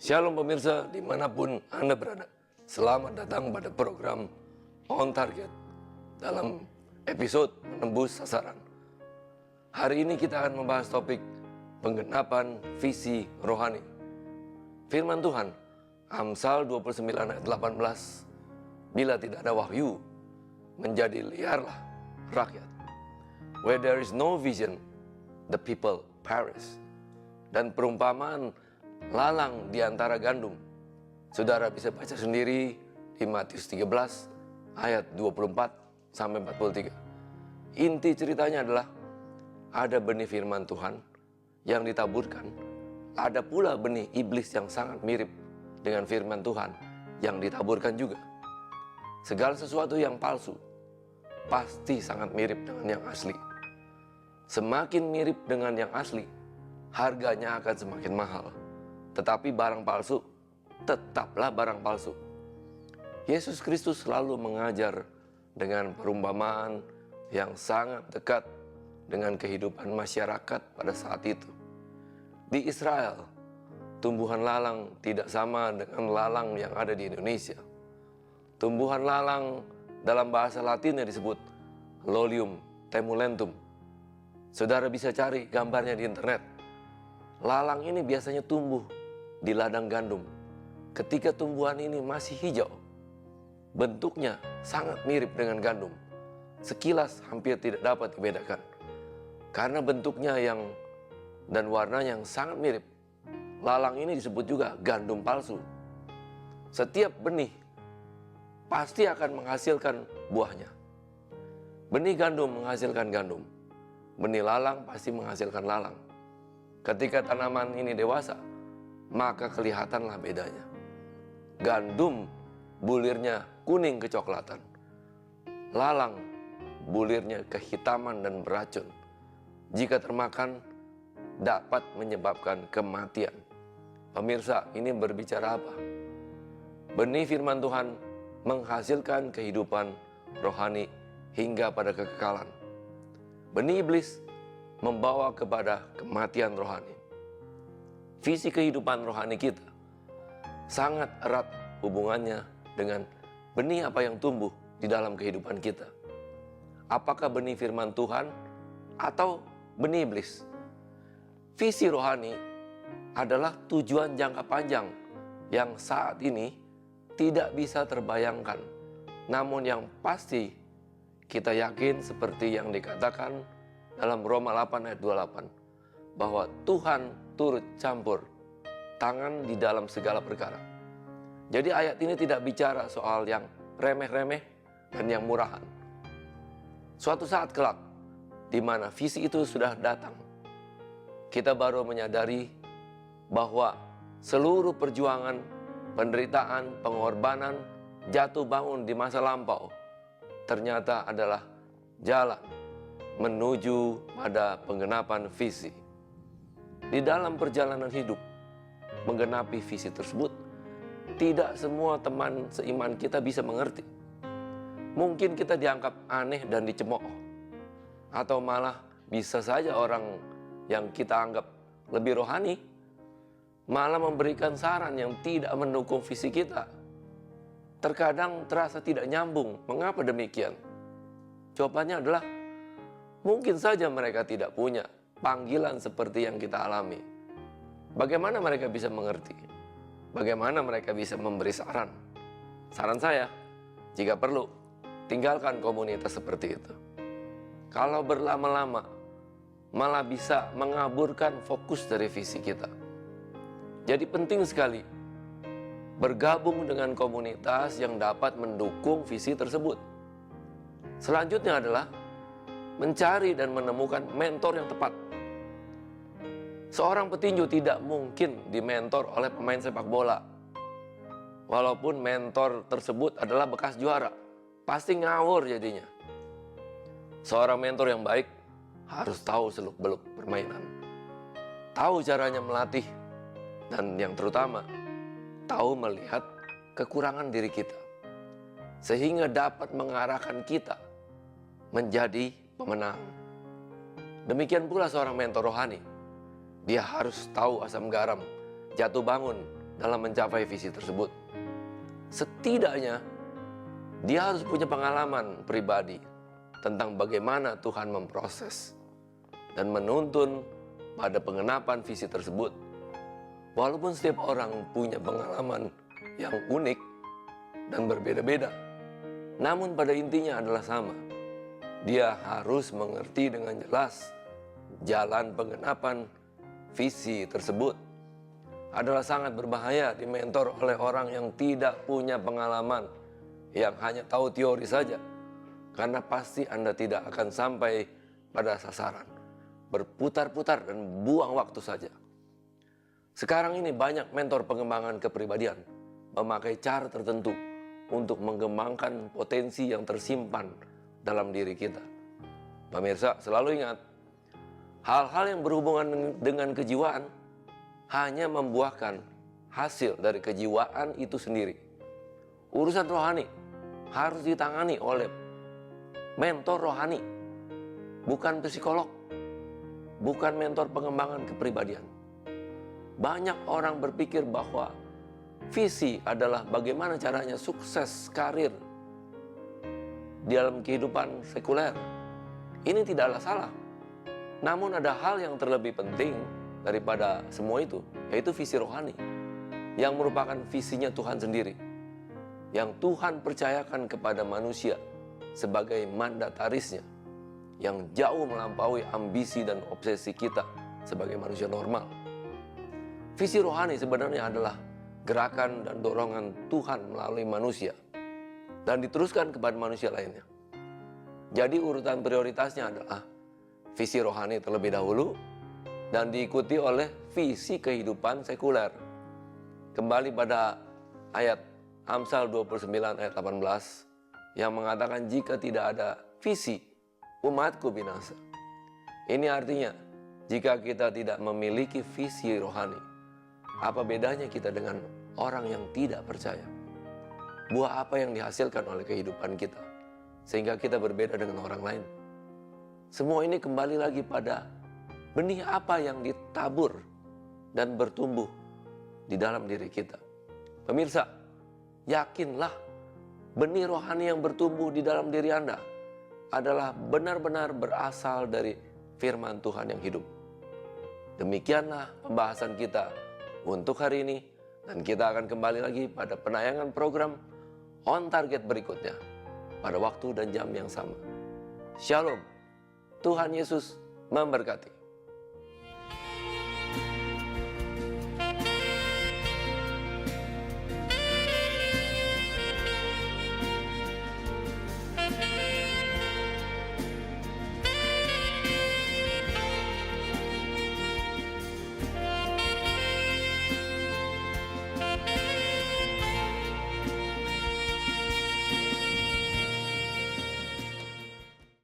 Shalom pemirsa dimanapun Anda berada. Selamat datang pada program On Target dalam episode Menembus Sasaran. Hari ini kita akan membahas topik penggenapan visi rohani. Firman Tuhan, Amsal 29 ayat 18, bila tidak ada wahyu, menjadi liarlah rakyat. Where there is no vision, the people perish. Dan perumpamaan lalang di antara gandum, saudara bisa baca sendiri di Matius 13 ayat 24 sampai 43. Inti ceritanya adalah ada benih firman Tuhan yang ditaburkan, ada pula benih iblis yang sangat mirip dengan firman Tuhan yang ditaburkan juga. Segala sesuatu yang palsu pasti sangat mirip dengan yang asli. Semakin mirip dengan yang asli, harganya akan semakin mahal. Tetapi barang palsu tetaplah barang palsu. Yesus Kristus selalu mengajar dengan perumpamaan yang sangat dekat dengan kehidupan masyarakat pada saat itu. Di Israel, tumbuhan lalang tidak sama dengan lalang yang ada di Indonesia. Tumbuhan lalang dalam bahasa Latinnya disebut Lolium temulentum. Saudara bisa cari gambarnya di internet. Lalang ini biasanya tumbuh di ladang gandum. Ketika tumbuhan ini masih hijau, bentuknya sangat mirip dengan gandum. Sekilas hampir tidak dapat dibedakan. Karena bentuknya dan warnanya yang sangat mirip, lalang ini disebut juga gandum palsu. Setiap benih pasti akan menghasilkan buahnya. Benih gandum menghasilkan gandum. Benih lalang pasti menghasilkan lalang. Ketika tanaman ini dewasa, maka kelihatanlah bedanya. Gandum bulirnya kuning kecoklatan. Lalang bulirnya kehitaman dan beracun. Jika termakan, dapat menyebabkan kematian. Pemirsa, ini berbicara apa? Benih firman Tuhan menghasilkan kehidupan rohani hingga pada kekekalan. Benih iblis membawa kepada kematian rohani. Visi kehidupan rohani kita sangat erat hubungannya dengan benih apa yang tumbuh di dalam kehidupan kita. Apakah benih firman Tuhan atau benih iblis? Visi rohani adalah tujuan jangka panjang yang saat ini tidak bisa terbayangkan. Namun yang pasti kita yakin seperti yang dikatakan dalam Roma 8 ayat 28, bahwa Tuhan turut campur tangan di dalam segala perkara. Jadi ayat ini tidak bicara soal yang remeh-remeh dan yang murahan. Suatu saat kelak, di mana visi itu sudah datang, kita baru menyadari bahwa seluruh perjuangan, penderitaan, pengorbanan, jatuh bangun di masa lampau ternyata adalah jalan menuju pada penggenapan visi. Di dalam perjalanan hidup menggenapi visi tersebut, tidak semua teman seiman kita bisa mengerti. Mungkin kita dianggap aneh dan dicemooh, atau malah bisa saja orang yang kita anggap lebih rohani malah memberikan saran yang tidak mendukung visi kita. Terkadang terasa tidak nyambung. Mengapa demikian? Jawabannya adalah mungkin saja mereka tidak punya panggilan seperti yang kita alami. Bagaimana mereka bisa mengerti? Bagaimana mereka bisa memberi saran? Saran saya, jika perlu, tinggalkan komunitas seperti itu. Kalau berlama-lama, malah bisa mengaburkan fokus dari visi kita. Jadi penting sekali bergabung dengan komunitas yang dapat mendukung visi tersebut. Selanjutnya adalah mencari dan menemukan mentor yang tepat. Seorang petinju tidak mungkin dimentor oleh pemain sepak bola. Walaupun mentor tersebut adalah bekas juara, pasti ngawur jadinya. Seorang mentor yang baik harus tahu seluk-beluk permainan, tahu caranya melatih, dan yang terutama, tahu melihat kekurangan diri kita, sehingga dapat mengarahkan kita menjadi pemenang. Demikian pula seorang mentor rohani. Dia harus tahu asam garam, jatuh bangun, dalam mencapai visi tersebut. Setidaknya dia harus punya pengalaman pribadi tentang bagaimana Tuhan memproses dan menuntun pada pengenapan visi tersebut. Walaupun setiap orang punya pengalaman yang unik dan berbeda-beda, namun pada intinya adalah sama. Dia harus mengerti dengan jelas jalan pengenapan visi tersebut. Adalah sangat berbahaya dimentor oleh orang yang tidak punya pengalaman, yang hanya tahu teori saja, karena pasti Anda tidak akan sampai pada sasaran, berputar-putar dan buang waktu saja. Sekarang ini banyak mentor pengembangan kepribadian memakai cara tertentu untuk mengembangkan potensi yang tersimpan dalam diri kita. Pemirsa, selalu ingat, hal-hal yang berhubungan dengan kejiwaan hanya membuahkan hasil dari kejiwaan itu sendiri. Urusan rohani harus ditangani oleh mentor rohani, bukan psikolog, bukan mentor pengembangan kepribadian. Banyak orang berpikir bahwa visi adalah bagaimana caranya sukses karir di dalam kehidupan sekuler. Ini tidaklah salah. Namun ada hal yang terlebih penting daripada semua itu, yaitu visi rohani, yang merupakan visinya Tuhan sendiri, yang Tuhan percayakan kepada manusia sebagai mandatarisnya, yang jauh melampaui ambisi dan obsesi kita sebagai manusia normal. Visi rohani sebenarnya adalah gerakan dan dorongan Tuhan melalui manusia dan diteruskan kepada manusia lainnya. Jadi urutan prioritasnya adalah visi rohani terlebih dahulu dan diikuti oleh visi kehidupan sekuler. Kembali pada ayat Amsal 29 ayat 18 yang mengatakan jika tidak ada visi, umatku binasa. Ini artinya jika kita tidak memiliki visi rohani, apa bedanya kita dengan orang yang tidak percaya? Buah apa yang dihasilkan oleh kehidupan kita sehingga kita berbeda dengan orang lain? Semua ini kembali lagi pada benih apa yang ditabur dan bertumbuh di dalam diri kita. Pemirsa, yakinlah benih rohani yang bertumbuh di dalam diri Anda adalah benar-benar berasal dari firman Tuhan yang hidup. Demikianlah pembahasan kita untuk hari ini, dan kita akan kembali lagi pada penayangan program On Target berikutnya pada waktu dan jam yang sama. Shalom, Tuhan Yesus memberkati.